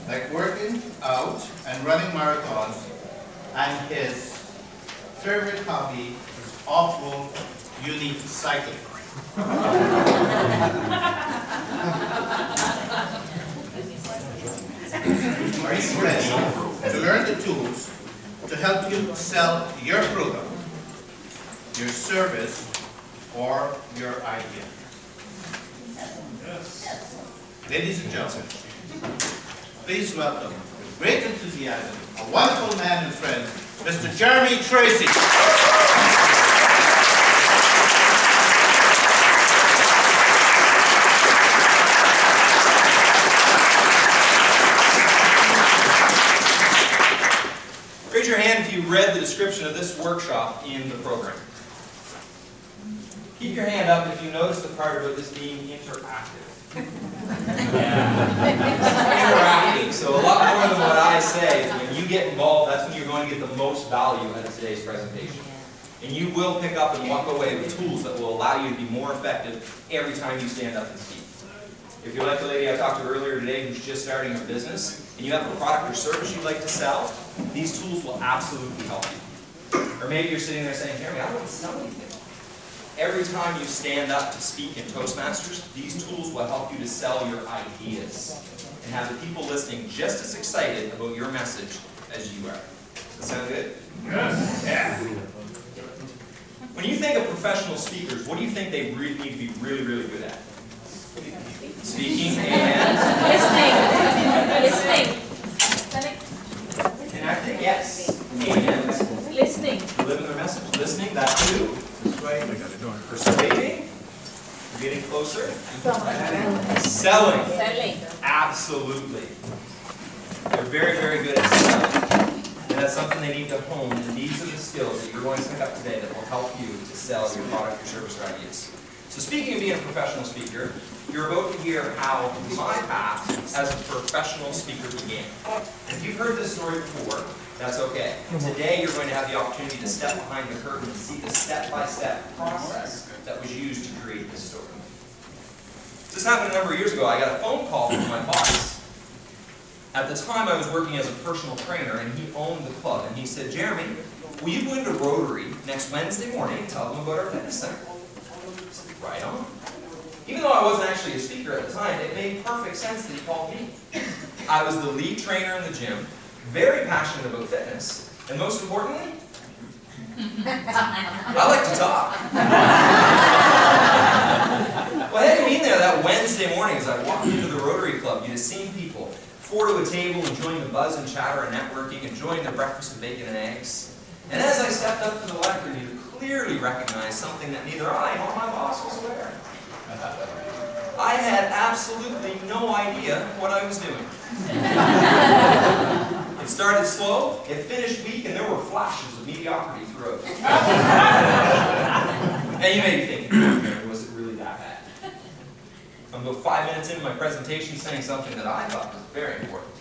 like working out and running marathons, and his favorite hobby is off-road unique cycling. Are you ready to learn the tools to help you sell your product, your service, or your idea? Yes. Ladies and gentlemen, please welcome with great enthusiasm a wonderful man and friend, Mr. Jeremy Tracey. Raise your hand if you read the description of this workshop in the program. Keep your hand up if you notice the part about this being interactive. Interactive. So a lot more than what I say is when you get involved, that's when you're going to get the most value out of today's presentation. And you will pick up and walk away with tools that will allow you to be more effective every time you stand up and speak. If you're like the lady I talked to earlier today who's just starting her business, and you have a product or service you'd like to sell, these tools will absolutely help you. Or maybe you're sitting there saying, Jeremy, I don't want to sell anything. Every time you stand up to speak in Toastmasters, these tools will help you to sell your ideas and have the people listening just as excited about your message as you are. Does that sound good? Yes. Yeah. When you think of professional speakers, what do you think they really need to be really, really good at? Speaking and Listening. connecting, yes. And Listening. delivering their message. Listening, that too. Persuading. You're getting closer. Selling. Selling. Absolutely. They're very, very good at selling. And that's something they need to hone. And these are the skills that you're going to pick up today that will help you to sell your product, your service, or ideas. So speaking of being a professional speaker, you're about to hear how my path as a professional speaker began. If you've heard this story before, that's okay. Today you're going to have the opportunity to step behind the curtain and see the step-by-step process that was used to create this story. This happened a number of years ago. I got a phone call from my boss. At the time I was working as a personal trainer and he owned the club. And he said, Jeremy, will you go into Rotary next Wednesday morning and tell them about our fitness center? I said, right on. Even though I wasn't actually a speaker at the time, it made perfect sense that he called me. I was the lead trainer in the gym, very passionate about fitness, and most importantly, I like to talk. Well, I had to be in there that Wednesday morning as I walked into the Rotary Club. You'd have seen people, 4 to a table, enjoying the buzz and chatter and networking, enjoying their breakfast of bacon and eggs. And as I stepped up to the lectern, you clearly recognized something that neither I nor my boss was aware of. I had absolutely no idea what I was doing. It started slow, it finished weak, and there were flashes of mediocrity throughout. And you may be thinking, was it really that bad? I'm about 5 minutes into my presentation saying something that I thought was very important.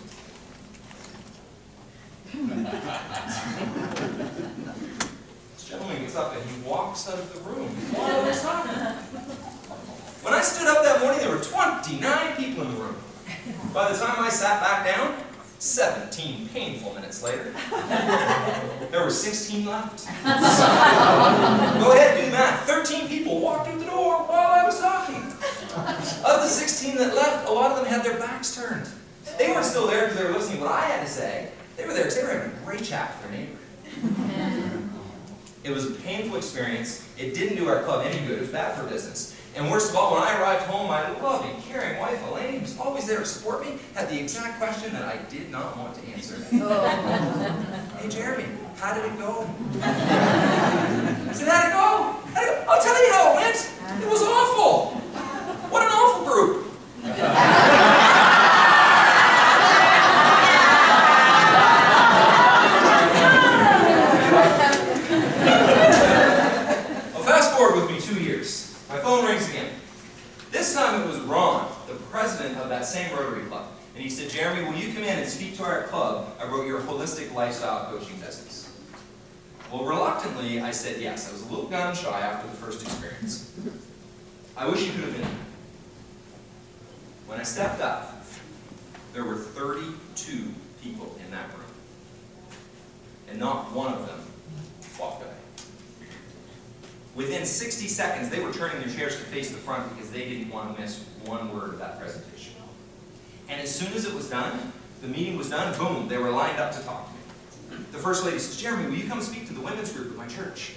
This gentleman gets up and he walks out of the room while I was talking. When I stood up that morning, there were 29 people in the room. By the time I sat back down, 17 painful minutes later, there were 16 left. Go ahead, do the math. 13 people walked out the door while I was talking. Of the 16 that left, a lot of them had their backs turned. They weren't still there because they were listening to what I had to say. They were there because they were having a great chat with their neighbor. It was a painful experience. It didn't do our club any good. It was bad for business. And worst of all, when I arrived home, my loving, caring wife, Elaine, who was always there to support me, had the exact question that I did not want to answer. Hey, Jeremy, how did it go? I said, how'd it go? I'll tell you how it went. It was awful. What an awful group. Well, fast forward with me 2 years. My phone rings again. This time it was Ron, the president of that same Rotary Club. And he said, Jeremy, will you come in and speak to our club about your holistic lifestyle coaching business? Well, reluctantly, I said yes. I was a little gun shy after the first experience. I wish you could have been here. When I stepped up, there were 32 2 people in that room. And not one of them walked away. Within 60 seconds, they were turning their chairs to face the front because they didn't want to miss one word of that presentation. And as soon as it was done, the meeting was done, boom, they were lined up to talk to me. The first lady says, Jeremy, will you come speak to the women's group at my church?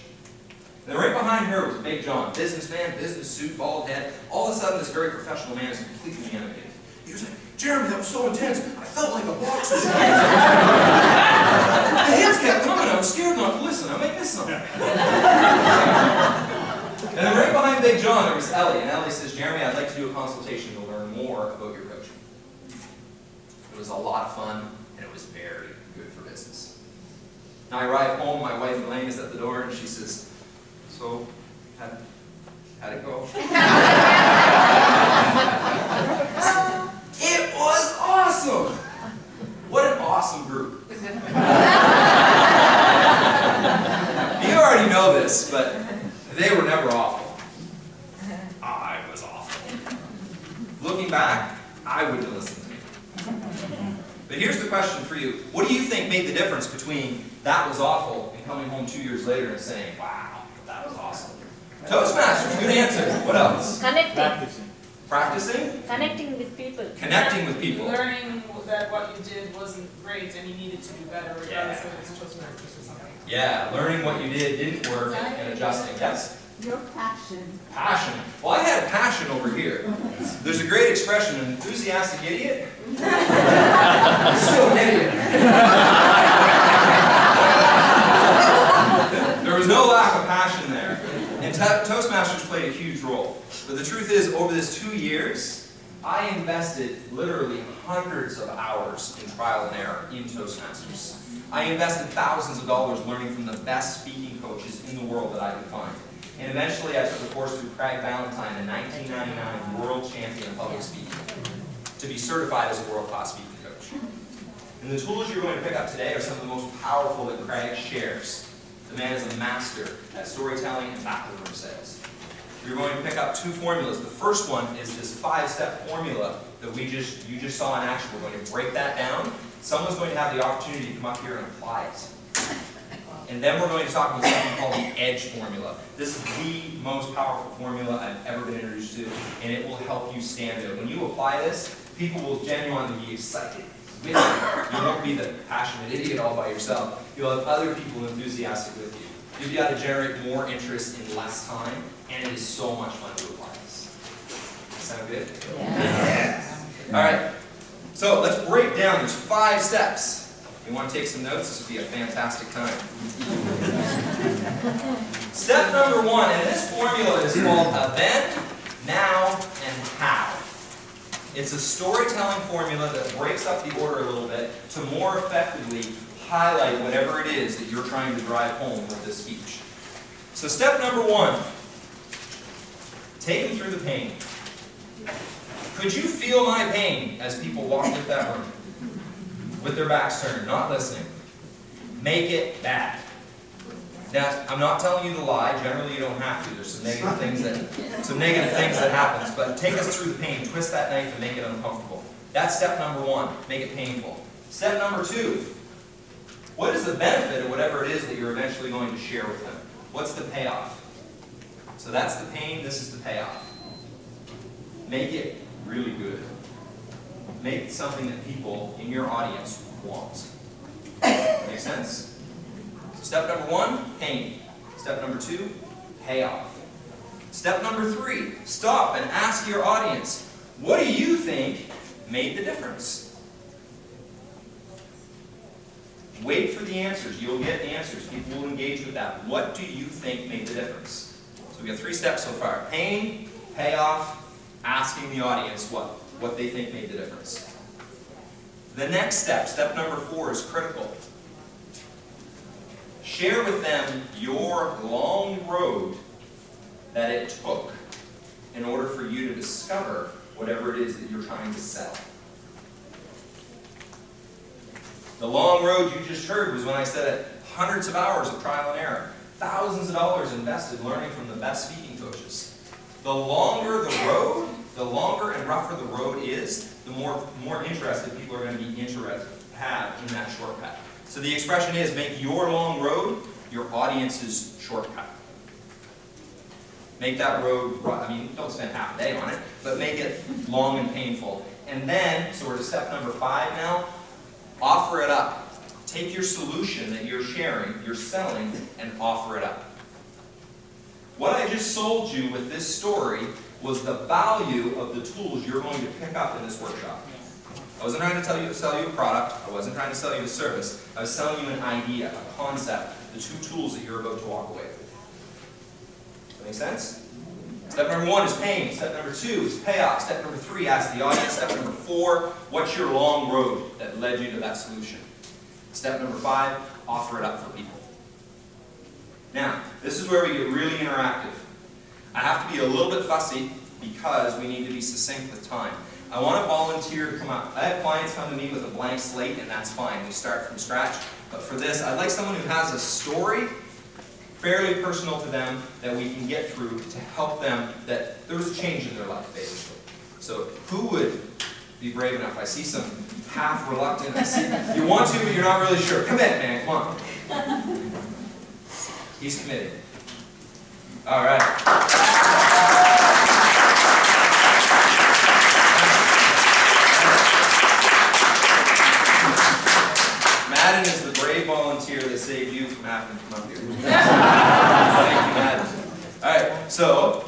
And then right behind her was Big John, businessman, business suit, bald head. All of a sudden, this very professional man is completely animated. He was like, Jeremy, that was so intense, I felt like a box was shot. The hits kept coming, I was scared not to listen, I might miss something. And then right behind Big John, there was Ellie, and Ellie says, Jeremy, I'd like to do a consultation to learn more about your coaching. It was a lot of fun, and it was very good for business. Now I arrive home, my wife Elaine is at the door, and she says, so, how'd it go? It was awesome! What an awesome group. You already know this, but they were never awful. I was awful. Looking back, I wouldn't have listened to me. But here's the question for you. What do you think made the difference between that was awful and coming home 2 years later and saying, wow, that was awesome? Toastmasters, good answer. What else? Connecting. Practicing? Connecting with people. Connecting with people. Learning that what you did wasn't great and you needed to do better regardless if it's Toastmasters or something. Yeah, learning what you did didn't work and adjusting. Yes? Your passion. Passion. Well, I had passion over here. There's a great expression, an enthusiastic idiot. Still an idiot. There was no lack of passion there. And Toastmasters played a huge role. But the truth is, over this 2 years, I invested literally hundreds of hours in trial and error in Toastmasters. I invested thousands of dollars learning from the best speaking coaches in the world that I could find. And eventually I took a course through Craig Valentine, the 1999 world champion of public speaking, to be certified as a world-class speaking coach. And the tools you're going to pick up today are some of the most powerful that Craig shares. The man is a master at storytelling and back-of-the-room sales. You're going to pick up 2 formulas. The first one is this 5-step formula that you just saw in action. We're going to break that down. Someone's going to have the opportunity to come up here and apply it. And then we're going to talk about something called the EDGE formula. This is the most powerful formula I've ever been introduced to, and it will help you stand out. When you apply this, people will genuinely be excited with you. You won't be the passionate idiot all by yourself. You'll have other people enthusiastic with you. You'll be able to generate more interest in less time, and it is so much fun to apply this. Sound good? Yeah. All right. So let's break down. There's 5 steps. You want to take some notes? This would be a fantastic time. Step number 1, and this formula is called a then, now, and how. It's a storytelling formula that breaks up the order a little bit to more effectively highlight whatever it is that you're trying to drive home with this speech. So step number 1, take them through the pain. Could you feel my pain as people walked into that room with their backs turned, not listening? Make it bad. Now, I'm not telling you to lie. Generally, you don't have to. There's some negative things that happens. But take us through the pain. Twist that knife and make it uncomfortable. That's step number 1. Make it painful. Step number 2. What is the benefit of whatever it is that you're eventually going to share with them? What's the payoff? So that's the pain. This is the payoff. Make it really good. Make it something that people in your audience want. Make sense? Step number 1, pain. Step number 2, payoff. Step number 3, stop and ask your audience, what do you think made the difference? Wait for the answers. You'll get answers. People will engage with that. What do you think made the difference? So we got 3 steps so far. Pain, payoff, asking the audience what they think made the difference. The next step, step number 4, is critical. Share with them your long road that it took in order for you to discover whatever it is that you're trying to sell. The long road you just heard was when I said it, hundreds of hours of trial and error, thousands of dollars invested learning from the best speaking coaches. The longer the road, the longer and rougher the road is, the more interested people are going to be So the expression is, make your long road your audience's shortcut. Make that road, I mean, don't spend half a day on it, but make it long and painful. And then, so we're to step number 5 now, offer it up. Take your solution that you're sharing, you're selling, and offer it up. What I just sold you with this story was the value of the tools you're going to pick up in this workshop. I wasn't trying to sell you a product, I wasn't trying to sell you a service, I was selling you an idea, a concept, the 2 tools that you're about to walk away with. Does that make sense? Step number 1 is pain. Step number 2 is payoff. Step number 3, ask the audience. Step number 4, what's your long road that led you to that solution? Step number 5, offer it up for people. Now, this is where we get really interactive. I have to be a little bit fussy because we need to be succinct with time. I want a volunteer to come up. I have clients come to me with a blank slate, and that's fine. We start from scratch. But for this, I'd like someone who has a story fairly personal to them that we can get through to help them, that there was a change in their life, basically. So who would be brave enough? I see some half reluctant. I see, you want to, but you're not really sure. Commit, man, come on. He's committed. All right. Madden is the brave volunteer that saved you from having to come up here. Thank you, Madden. All right, so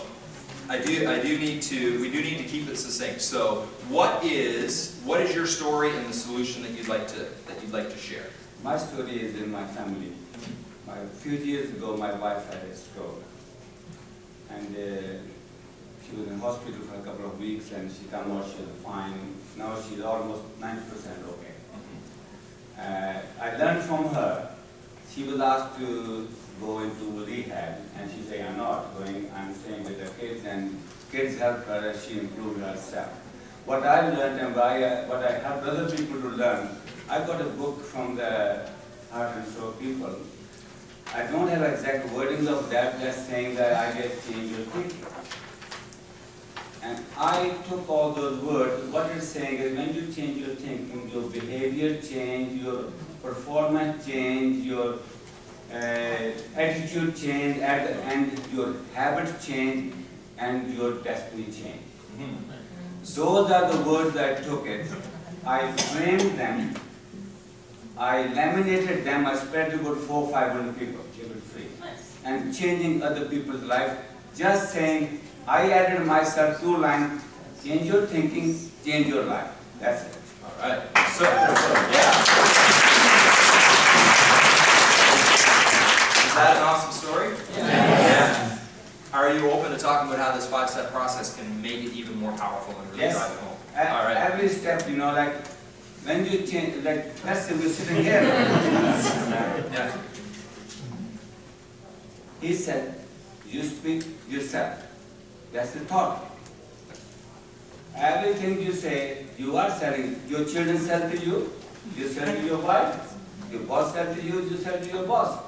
we do need to keep it succinct. So, what is your story and the solution that you'd like to share? My story is in my family. A few years ago, my wife had a stroke, and she was in hospital for a couple of weeks, and she came out, she was fine. Now she's almost 90% okay. I learned from her. She was asked to go into rehab, and she said, I'm not going, I'm staying with the kids, and kids helped her as she improved herself. What I learned and what I helped other people to learn, I got a book from the Heart and Stroke people. I don't have exact wordings of that, just saying that I get change your thinking. And I took all those words. What it's saying is when you change your thinking, your behavior change, your performance change, your attitude change, at the end your habits change, and your destiny change. Those are the words I took it. I framed them. I laminated them. I spread it about 400 or 500 people, give it free. And changing other people's life. Just saying, I added myself 2 lines, change your thinking, change your life. That's it. All right. So yeah. Is that an awesome story? Yeah. Are you open to talking about how this 5-step process can make it even more powerful and really drive it home? All right. Every step, like when you change, like let's say we're sitting here. Yeah. He said, you speak yourself. That's the thought. Everything you say, you are selling. Your children sell to you, you sell to your wife. Your boss sell to you, you sell to your boss.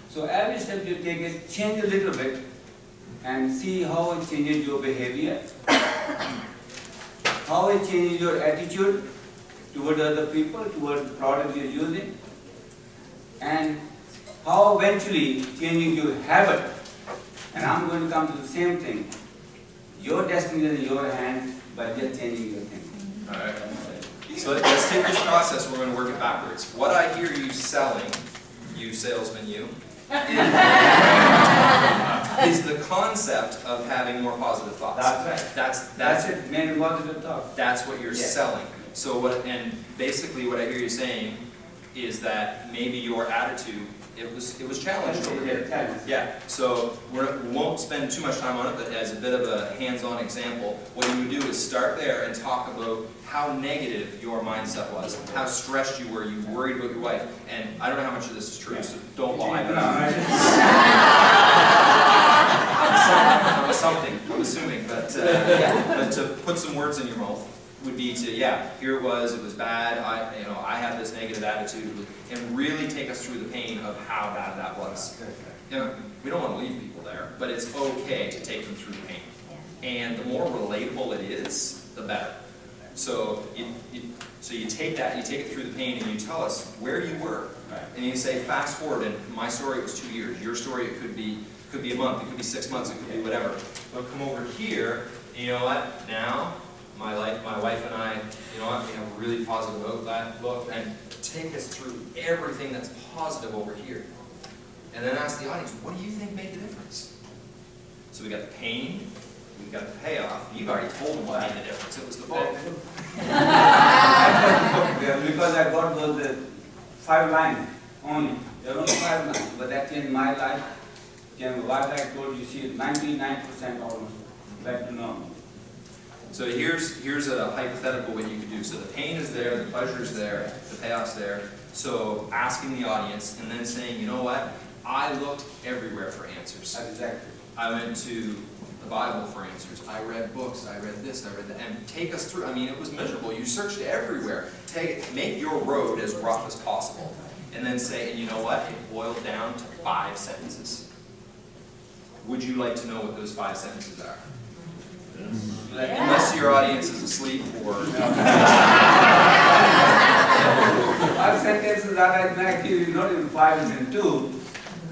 So every step you take is change a little bit and see how it changes your behavior, how it changes your attitude toward other people, toward the product you're using, and how eventually changing your habit. And I'm going to come to the same thing. Your destiny is in your hands by just changing your thinking. All right. So let's take this process, we're going to work it backwards. What I hear you selling, you salesman, you, is the concept of having more positive thoughts. That's right. That's it, main positive thought. That's what you're selling. So and basically what I hear you saying is that maybe your attitude, it was challenged over here. Yeah, so we won't spend too much time on it, but as a bit of a hands-on example, what you would do is start there and talk about how negative your mindset was, how stressed you were, you worried about your wife, and I don't know how much of this is true, so don't lie. I'm assuming, but to put some words in your mouth would be to, here it was bad, I had this negative attitude, and really take us through the pain of how bad that was. We don't want to leave people there, but it's okay to take them through the pain. And the more relatable it is, the better. So you take that, you take it through the pain, and you tell us where you were. Right. And you say, fast forward, and my story was 2 years. Your story, it could be a month, it could be 6 months, it could be whatever. But come over here, and you know what? Now, my wife and I, you know what? We have a really positive outlook, and take us through everything that's positive over here. And then ask the audience, what do you think made the difference? So we got the pain, we got the payoff. You've already told them what made the difference. It was the book. Because I got those 5 lines only. There are only 5 lines, but that changed my life. What I told you, see, 99% almost back to normal. So here's a hypothetical what you could do. So the pain is there, the pleasure is there, the payoff's there. So asking the audience and then saying, you know what? I looked everywhere for answers. Exactly. I went to the Bible for answers. I read books. I read this. I read that. And take us through. I mean, it was miserable. You searched everywhere. Make your road as rough as possible. And then say, and you know what? It boiled down to 5 sentences. Would you like to know what those 5 sentences are? Yeah. Unless your audience is asleep or... 5 sentences are actually not even 5 and 2.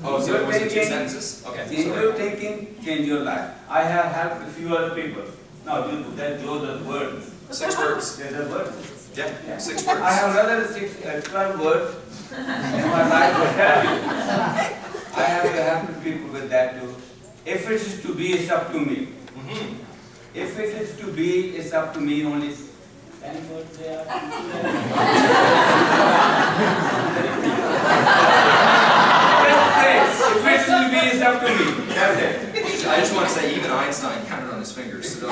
Oh, so it was 2 sentences? Okay. Change your thinking, change your life. I have helped a few other people. Now, those are words. 6 words. They're the words. Yeah, 6 words. I have another 12 words in my life to tell you. I have helped people with that too. If it is to be, it's up to me. Mm-hmm. If it is to be, it's up to me only. 10 words there. If it's to be, it's up to me. That's it. I just want to say, even Einstein counted on his fingers. So don't...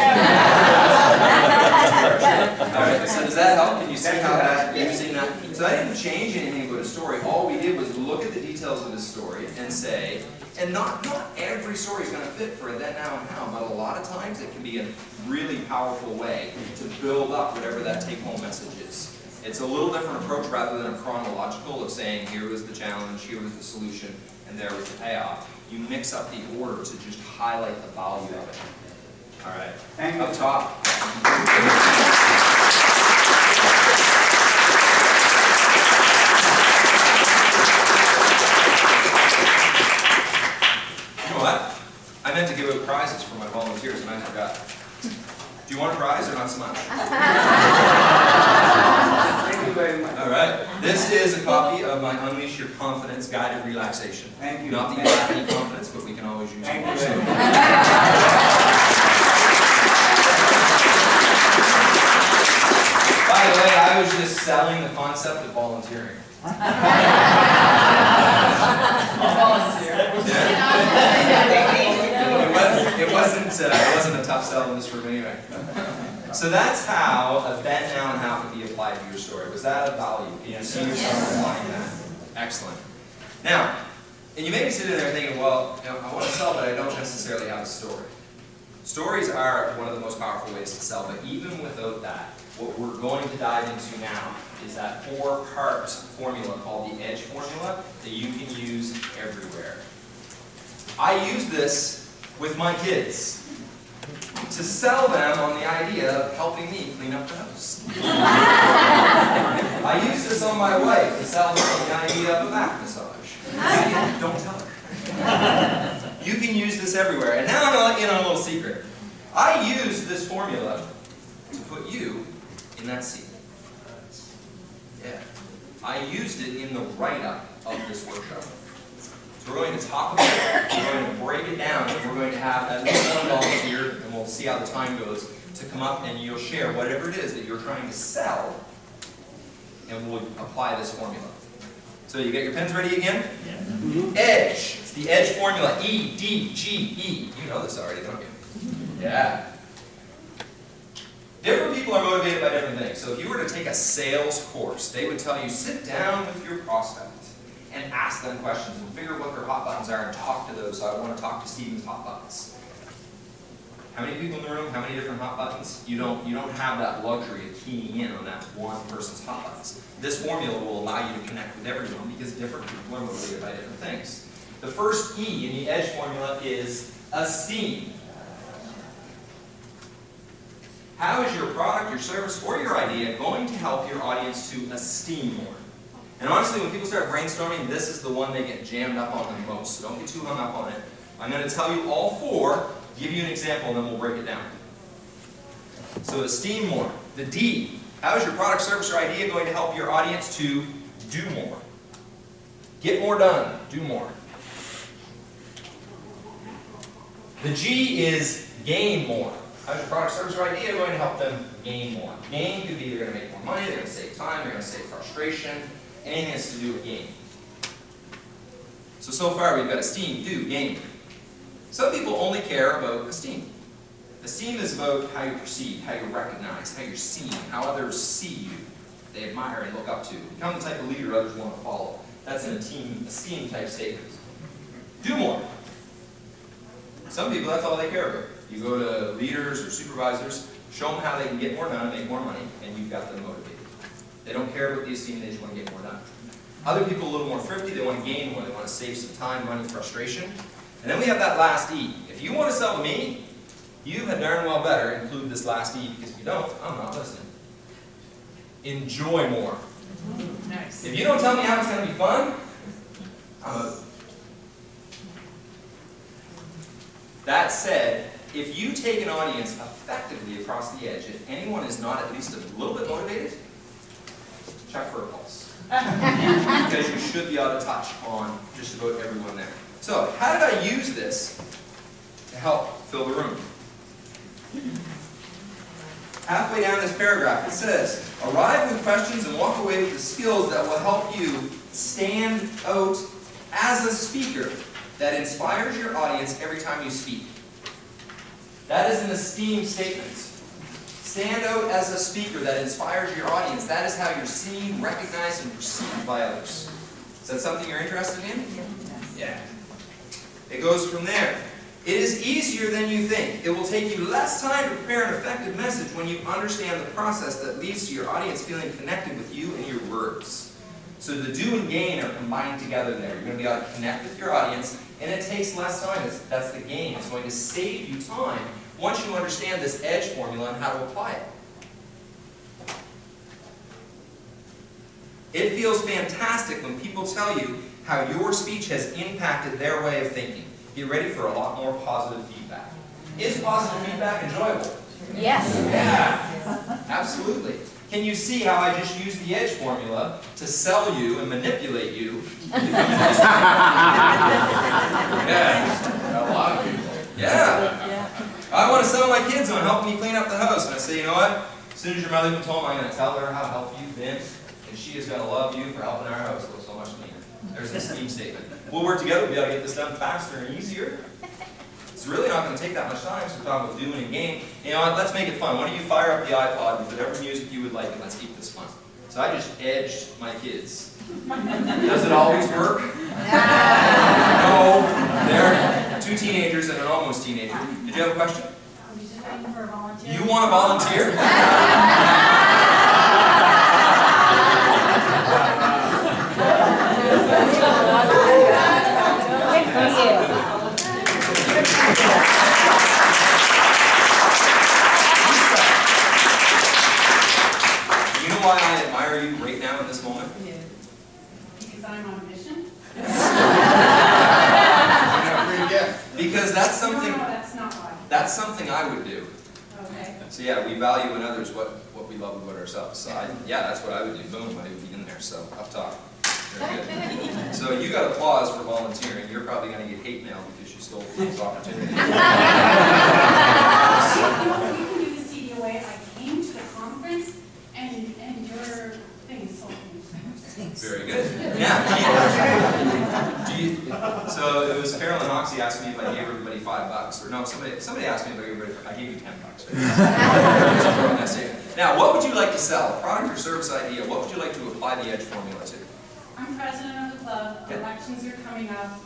Alright, so does that help? Can you see how that, using that? So I didn't change anything about his story. All we did was look at the details of his story and say, and not every story is going to fit for a then, now, and how, but a lot of times it can be a really powerful way to build up whatever that take-home message is. It's a little different approach rather than a chronological of saying, here was the challenge, here was the solution, and there was the payoff. You mix up the order to just highlight the value of it. All right. Thank you. Up top. You know what? I meant to give out prizes for my volunteers and I forgot. Do you want a prize or not so much? Thank you very much. All right. This is a copy of my Unleash Your Confidence Guided Relaxation. Thank you. Not that you have any confidence, but we can always use Thank more. you So- very much. By the way, I was just selling the concept of volunteering. It wasn't a tough sell in this room anyway. So that's how a then, now, and how can be applied to your story. Was that of value? Can you see yourself applying that? Excellent. Now, and you may be sitting there thinking, well, you know, I want to sell, but I don't necessarily have a story. Stories are one of the most powerful ways to sell, but even without that, what we're going to dive into now is that 4-part formula called the EDGE formula that you can use everywhere. I use this with my kids to sell them on the idea of helping me clean up the house. I use this on my wife to sell her on the idea of a back massage. Don't tell her. You can use this everywhere. And now I'm going to let you in on a little secret. I use this formula to put you in that seat. Yeah. I used it in the write-up of this workshop. So we're going to talk about it, we're going to break it down, and we're going to have at least one volunteer, and we'll see how the time goes, to come up and you'll share whatever it is that you're trying to sell, and we'll apply this formula. So you get your pens ready again? Yeah. EDGE. It's the EDGE formula. E-D-G-E. You know this already, don't you? Yeah. Different people are motivated by different things. So if you were to take a sales course, they would tell you, sit down with your prospect and ask them questions and figure out what their hot buttons are and talk to those. So I want to talk to Stephen's hot buttons. How many people in the room? How many different hot buttons? You don't have that luxury of keying in on that one person's hot buttons. This formula will allow you to connect with everyone because different people are motivated by different things. The first E in the EDGE formula is esteem. How is your product, your service, or your idea going to help your audience to esteem more? And honestly, when people start brainstorming, this is the one they get jammed up on the most. So don't get too hung up on it. I'm going to tell you all four, give you an example, and then we'll break it down. So esteem more. The D, how is your product, service, or idea going to help your audience to do more? Get more done, do more. The G is gain more. How's your product, service, or idea going to help them gain more? Gain could be they're going to make more money, they're going to save time, they're going to save frustration, anything that's to do with gain. So far we've got esteem, do, gain. Some people only care about esteem. Esteem is about how you're perceived, how you're recognized, how you're seen, how others see you, they admire and look up to. Become the type of leader others want to follow. That's an esteem type statement. Do more. Some people, that's all they care about. You go to leaders or supervisors, show them how they can get more done and make more money, and you've got them motivated. They don't care about the esteem, they just want to get more done. Other people, a little more thrifty, they want to gain more, they want to save some time, money, frustration. And then we have that last E. If you want to sell to me, you had darn well better include this last E, because if you don't, I'm not listening. Enjoy more. Nice. If you don't tell me how it's going to be fun, I'm out. That said, if you take an audience effectively across the edge, if anyone is not at least a little bit motivated, check for a pulse. Because you should be out of touch on just about everyone there. So, how did I use this to help fill the room? Halfway down this paragraph, it says, arrive with questions and walk away with the skills that will help you stand out as a speaker that inspires your audience every time you speak. That is an esteem statement. Stand out as a speaker that inspires your audience. That is how you're seen, recognized, and perceived by others. Is that something you're interested in? Yeah. It goes from there. It is easier than you think. It will take you less time to prepare an effective message when you understand the process that leads to your audience feeling connected with you and your words. So the do and gain are combined together there. You're going to be able to connect with your audience, and it takes less time. That's the gain. It's going to save you time once you understand this EDGE formula and how to apply it. It feels fantastic when people tell you how your speech has impacted their way of thinking. Get ready for a lot more positive feedback. Is positive feedback enjoyable? Yes. Yeah, absolutely. Can you see how I just used the EDGE formula to sell you and manipulate you? Yeah. A lot of people. Yeah. I want to sell my kids on helping me clean up the house. And I say, you know what? As soon as your mother comes home, I'm going to tell her how helpful you've been, and she is going to love you for helping our house look so much cleaner. There's an esteem statement. We'll work together, we'll be able to get this done faster and easier. It's really not going to take that much time, so we're talking about doing a game. You know what, let's make it fun. Why don't you fire up the iPod with whatever music you would like, and let's keep this fun. So I just edged my kids. Does it always work? No. They're two teenagers and an almost teenager. Did you have a question? I'm just waiting for a volunteer. You want to volunteer? You know why I admire you right now in this moment? Because I'm on a mission? Because that's something. No, that's not why. That's something I would do. Okay. So yeah, we value in others what we love about ourselves. So yeah, that's what I would do. Boom, I would be in there. So up top. Very good. So you got applause for volunteering. You're probably going to get hate mail because you stole this opportunity. You can do the CD away. I came to the conference and your thing is sold me. Very good. Yeah. So it was Carolyn Hoxie asked me if I gave everybody $5, or no, somebody asked me if I gave everybody. I gave you $10. Now, what would you like to sell? A product or service idea? What would you like to apply the EDGE formula to? I'm president of the club. Elections are coming up.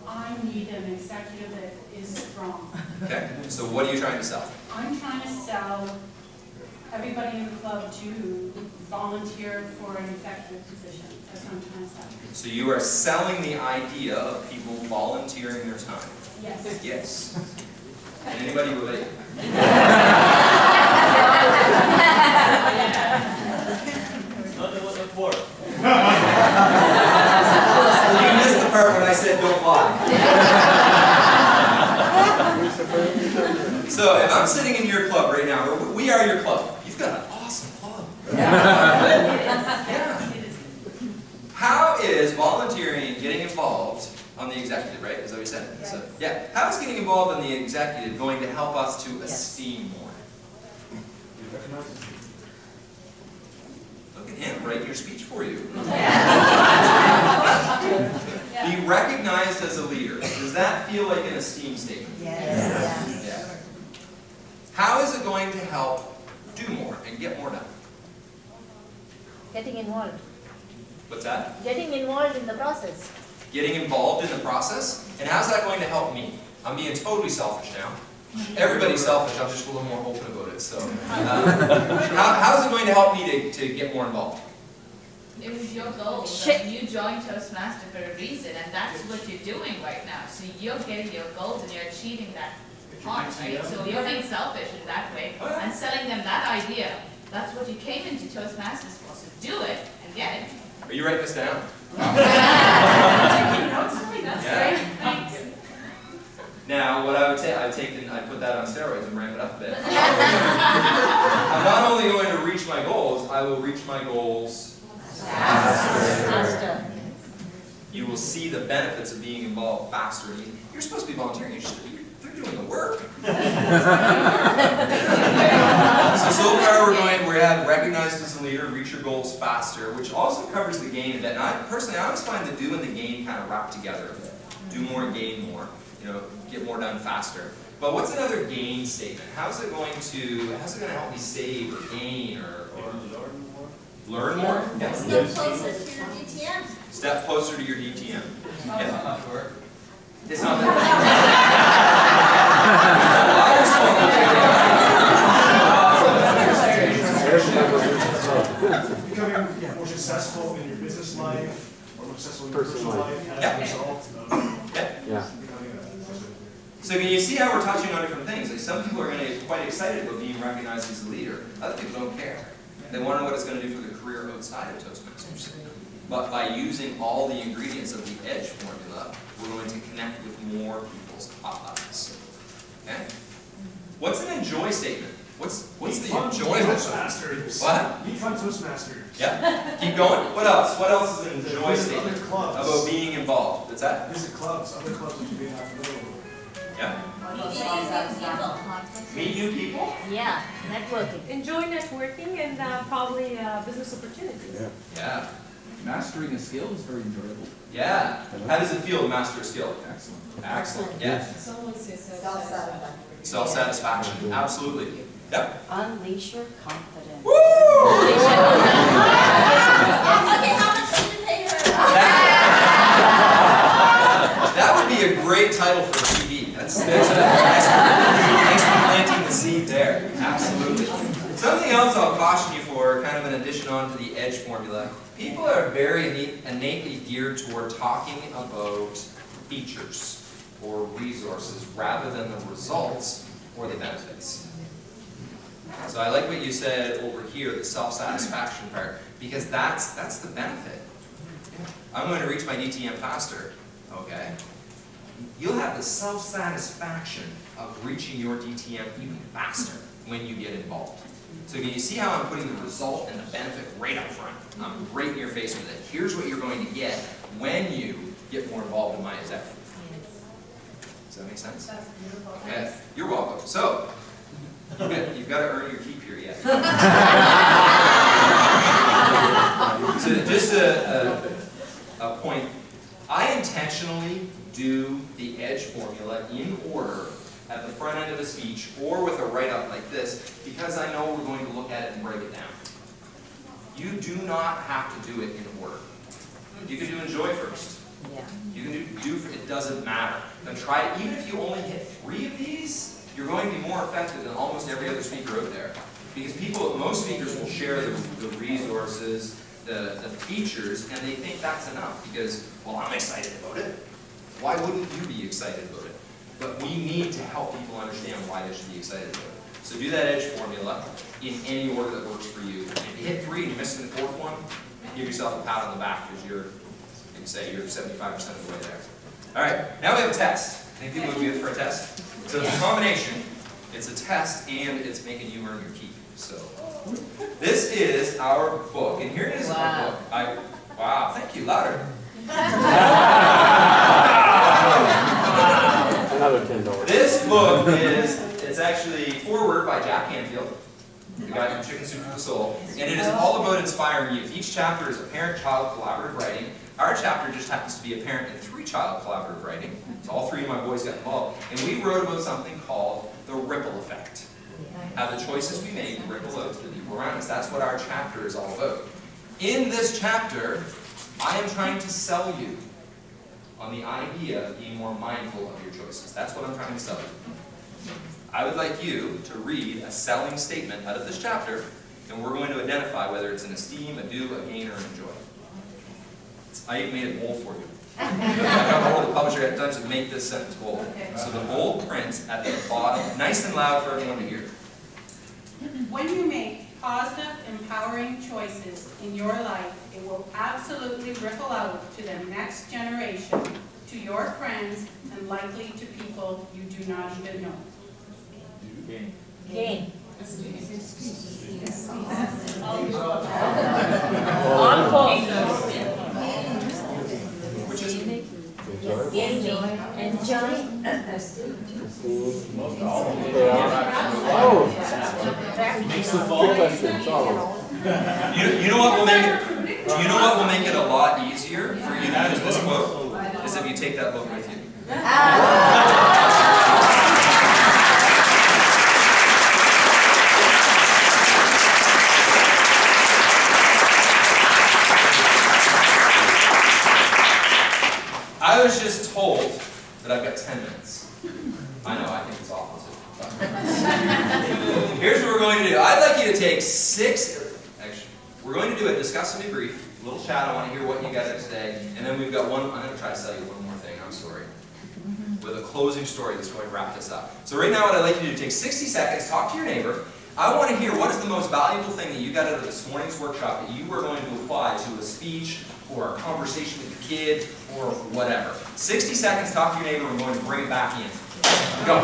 I need an executive that is strong. Okay. So what are you trying to sell? I'm trying to sell everybody in the club to volunteer for an executive position. That's what I'm trying to sell. So you are selling the idea of people volunteering their time. Yes. Yes. Can anybody relate? floor. You missed the part when I said don't lie. So if I'm sitting in your club right now, or we are your club, you've got an awesome club. Yeah. How is volunteering and getting involved on the executive, right? Is that what you said? Yes. So, yeah. How is getting involved on the executive going to help us to esteem more? Look at him writing your speech for you. Be recognized as a leader. Does that feel like an esteem statement? Yes. Yeah. How is it going to help do more and get more done? Getting involved. What's that? Getting involved in the process. Getting involved in the process? And how's that going to help me? I'm being totally selfish now. Everybody's selfish, I'm just a little more open about it. So, how's it going to help me to get more involved? It was your goal. Shit. You joined Toastmasters for a reason, and that's what you're doing right now. So you're getting your goals and you're achieving that part, right? So you're being selfish in that way and selling them that idea. That's what you came into Toastmasters for. So do it and get it. Are you writing this down? That's Yeah. great, thanks. Now, what I would say, I'd put that on steroids and ramp it up a bit. I'm not only going to reach my goals, I will reach my goals Faster. You will see the benefits of being involved faster. You're supposed to be volunteering. They're doing the work. So far we have recognized as a leader, reach your goals faster, which also covers the gain a bit. And I always find the do and the gain kind of wrapped together. Do more, gain more. You know, get more done faster. But what's another gain statement? How's it going to help me save or gain or learn more? Yes. Step closer to your DTM. Step closer to your DTM. Yeah. It's not that. Becoming more successful in your business life, or more successful in your personal life as a result of becoming a So can you see how we're touching on different things? Like some people are going to get quite excited about being recognized as a leader. Other people don't care. They want to know what it's going to do for their career outside of Toastmasters. But by using all the ingredients of the EDGE formula, we're going to connect with more people's lives. Okay? What's an enjoy statement? What's the enjoyment? Toastmasters. What? Meet fun Toastmasters. Yeah. Keep going. What else? What else is an enjoy Visit statement other clubs. about being involved? What's that? Visit clubs, other clubs that you may not familiar with. Yeah. Meet new people. Yeah, networking. Enjoy networking and probably business opportunities. Yeah. Mastering a skill is very enjoyable. Yeah. How does it feel to master a skill? Excellent. Excellent. Yeah. Someone says Self-satisfaction. Self-satisfaction. Absolutely. Yep. Unleash your confidence. Woo! Okay, how much did you pay her? That would be a great title for a CD. Thanks for planting the seed there. Absolutely. Something else I'll caution you for, kind of an addition on to the EDGE formula. People are very innately geared toward talking about features or resources rather than the results or the benefits. So I like what you said over here, the self-satisfaction part, because that's the benefit. I'm going to reach my DTM faster. Okay. You'll have the self-satisfaction of reaching your DTM even faster when you get involved. So can you see how I'm putting the result and the benefit right up front? I'm right in your face with it. Here's what you're going to get when you get more involved in my executive. Does that make sense? That's beautiful. Yeah, you're welcome. So, you've got to earn your keep here yet. So just a point. I intentionally do the EDGE formula in order at the front end of the speech or with a write-up like this because I know we're going to look at it and break it down. You do not have to do it in order. You can do enjoy first. Yeah. You can do it doesn't matter. Then try it. Even if you only hit 3 of these, you're going to be more effective than almost every other speaker out there. Because most speakers will share the resources, the features, and they think that's enough because, well, I'm excited about it. Why wouldn't you be excited about it? But we need to help people understand why they should be excited about it. So do that EDGE formula in any order that works for you. If you hit 3 and you're missing the 4th one, give yourself a pat on the back because you can say you're 75% of the way there. All right, now we have a test. Think people would be good for a test? So it's a combination. It's a test and it's making you earn your keep. So this is our book, and here is our book. Wow, thank you, louder. Another $10. This book it's actually foreword by Jack Canfield, the guy from Chicken Soup for the Soul, and it is all about inspiring youth. Each chapter is a parent-child collaborative writing. Our chapter just happens to be a parent and 3-child collaborative writing. So all 3 of my boys got involved, and we wrote about something called the ripple effect. How the choices we make ripple out to the people around us. That's what our chapter is all about. In this chapter, I am trying to sell you on the idea of being more mindful of your choices. That's what I'm trying to sell you. I would like you to read a selling statement out of this chapter, and we're going to identify whether it's an esteem, a do, a gain, or an enjoy. I even made it bold for you. I got hold of the publisher at times to make this sentence bold. So the bold print at the bottom, nice and loud for everyone to hear. When you make positive, empowering choices in your life, it will absolutely ripple out to the next generation, to your friends, and likely to people you do not even know. Gain. On point. Which is Gaining. Enjoy. Oh, good question. Sorry. you know what will make it? Do you know what will make it a lot easier for you to use this book? Is if you take that book with you. I was just told that I've got 10 minutes. I know, I think it's awful too. Here's what we're going to do. I'd like you to take 6, actually, we're going to do a discuss and debrief, a little chat, I want to hear what you guys have today, and then we've got I'm going to try to sell you one more thing, I'm sorry, with a closing story that's going to wrap this up. So right now what I'd like you to do, take 60 seconds, talk to your neighbor. I want to hear what is the most valuable thing that you got out of this morning's workshop that you are going to apply to a speech or a conversation with your kid or whatever. 60 seconds, talk to your neighbor, we're going to bring it back in. Go.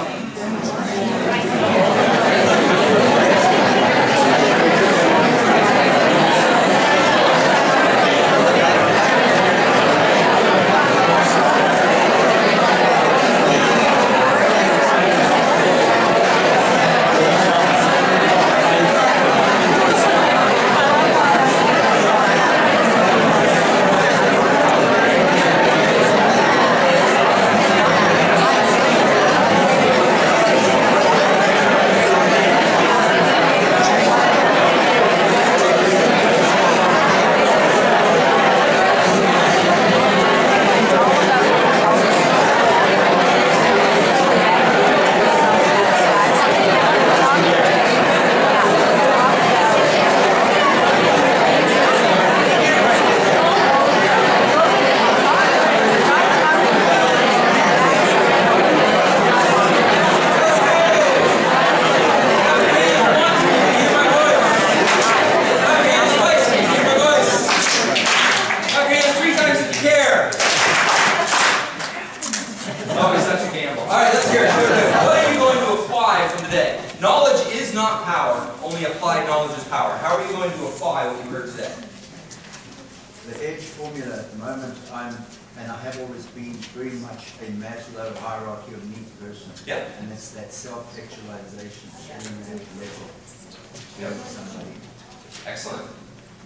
Excellent.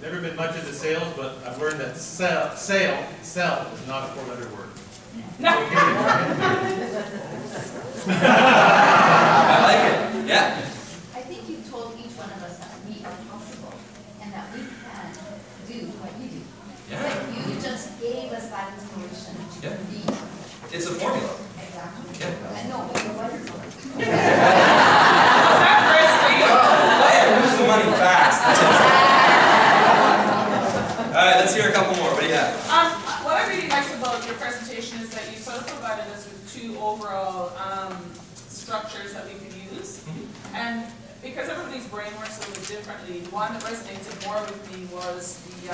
Never been much into sales, but I've learned that sell is not a 4-letter word. I like it. Yeah. I think you told each one of us that we are possible and that we can do what you do. Yeah. That you just gave us that inspiration to be. It's a formula. Exactly. Yeah. And no, but you're wonderful. Lose the money fast. All right, let's hear a couple more. What do you have? What I really liked about your presentation is that you sort of provided us with 2 overall structures that we could use. And because everybody's brain works a little bit differently, one that resonated more with me was the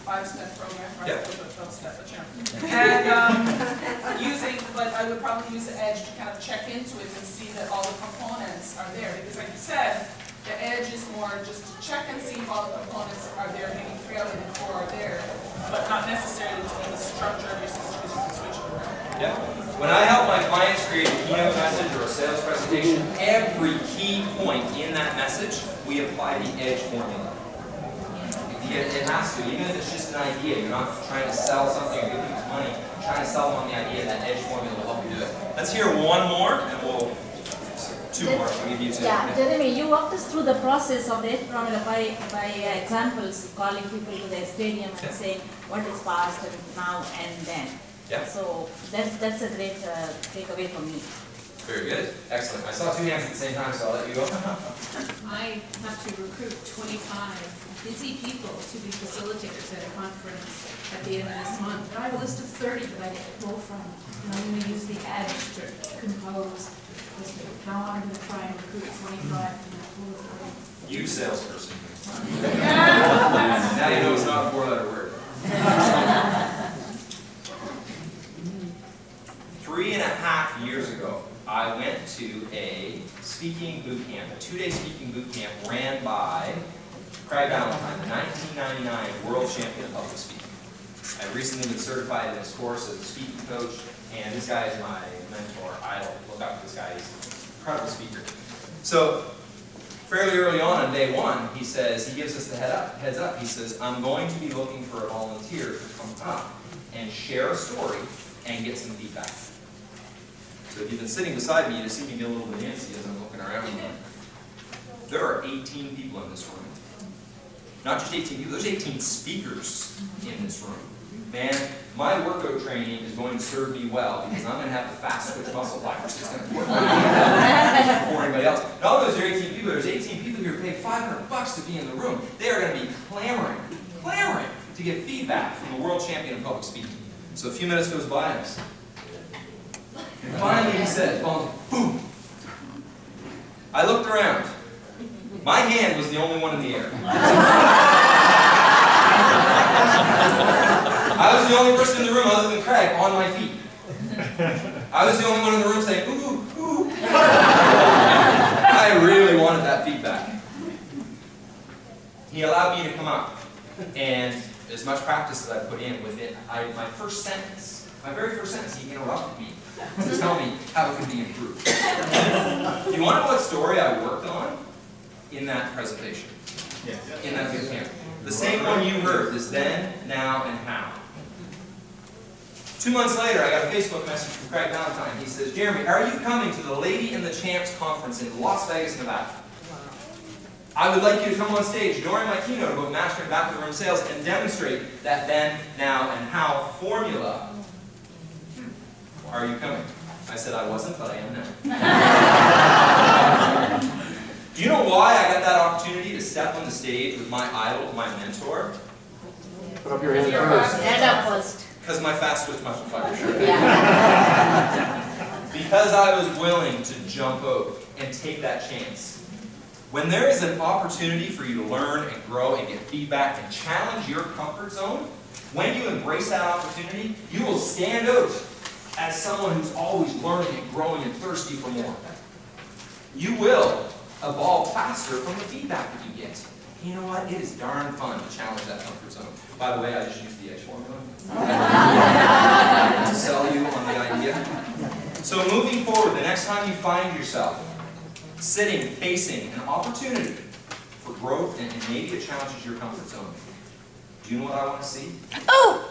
five-step program, right? Yeah. And but I would probably use the edge to kind of check into it and see that all the components are there. Because like you said, the edge is more just to check and see if all the components are there, maybe 3 out of the 4 are there, but not necessarily to be the structure of your system, because you can switch it around. Yeah. When I help my clients create a keynote message or a sales presentation, every key point in that message, we apply the EDGE formula. It has to, even if it's just an idea. You're not trying to sell something or give people money. You're trying to sell them on the idea that EDGE formula will help you do it. Let's hear one more, and we'll, 2 more, we'll give you 2. Yeah, Jeremy, you walked us through the process of the EDGE formula by examples, calling people to the stadium and saying what is past and now and then. Yeah. So that's a great takeaway for me. Very good. Excellent. I saw 2 hands at the same time, so I'll let you go. I have to recruit 25 busy people to be facilitators at a conference at the end of this month. And I have a list of 30 that I get to pull from. And I'm going to use the edge to compose this. Now I'm going to try and recruit 25 from that pool of 30. You salesperson. Now you know it's not a 4-letter word. 3.5 years ago, I went to a speaking boot camp, a 2-day speaking boot camp ran by Craig Valentine, the 1999 world champion of public speaking. I've recently been certified in this course as a speaking coach, and this guy is my mentor, idol. Look up to this guy, he's an incredible speaker. So, fairly early on day 1, he says, he gives us the heads up. He says, I'm going to be looking for a volunteer to come up and share a story and get some feedback. So if you've been sitting beside me, you see me get a little bit antsy as I'm looking around. There are 18 people in this room. Not just 18 people, there's 18 speakers in this room. Man, my workout training is going to serve me well because I'm going to have the fast twitch muscle fibers. It's going to work for anybody else. Not only is there 18 people, there's 18 people who are paid $500 to be in the room. They are going to be clamoring to get feedback from the world champion of public speaking. So a few minutes goes by and finally he said, boom. I looked around. My hand was the only one in the air. I was the only person in the room other than Craig on my feet. I was the only one in the room saying, ooh, ooh. I really wanted that feedback. He allowed me to come up, and as much practice as I put in with it, my very first sentence, he interrupted me to tell me how it could be improved. Do you want to know what story I worked on in that presentation? Yeah. In that boot camp? The same one you heard, this then, now, and how. 2 months later, I got a Facebook message from Craig Valentine. He says, Jeremy, are you coming to the Lady and the Champs conference in Las Vegas, Nevada? I would like you to come on stage during my keynote about mastering back-of-the-room sales and demonstrate that then, now, and how formula. Are you coming? I said I wasn't, but I am now. Do you know why I got that opportunity to step on the stage with my idol, my mentor? Put up your hand first. Hand up first. Because my fast twitch muscle fiber shirt. Yeah. Because I was willing to jump out and take that chance. When there is an opportunity for you to learn and grow and get feedback and challenge your comfort zone, when you embrace that opportunity, you will stand out as someone who's always learning and growing and thirsty for more. You will evolve faster from the feedback that you get. You know what? It is darn fun to challenge that comfort zone. By the way, I just used the EDGE formula to sell you on the idea. So moving forward, the next time you find yourself sitting, facing an opportunity for growth and maybe it challenges your comfort zone, do you know what I want to see? Oh!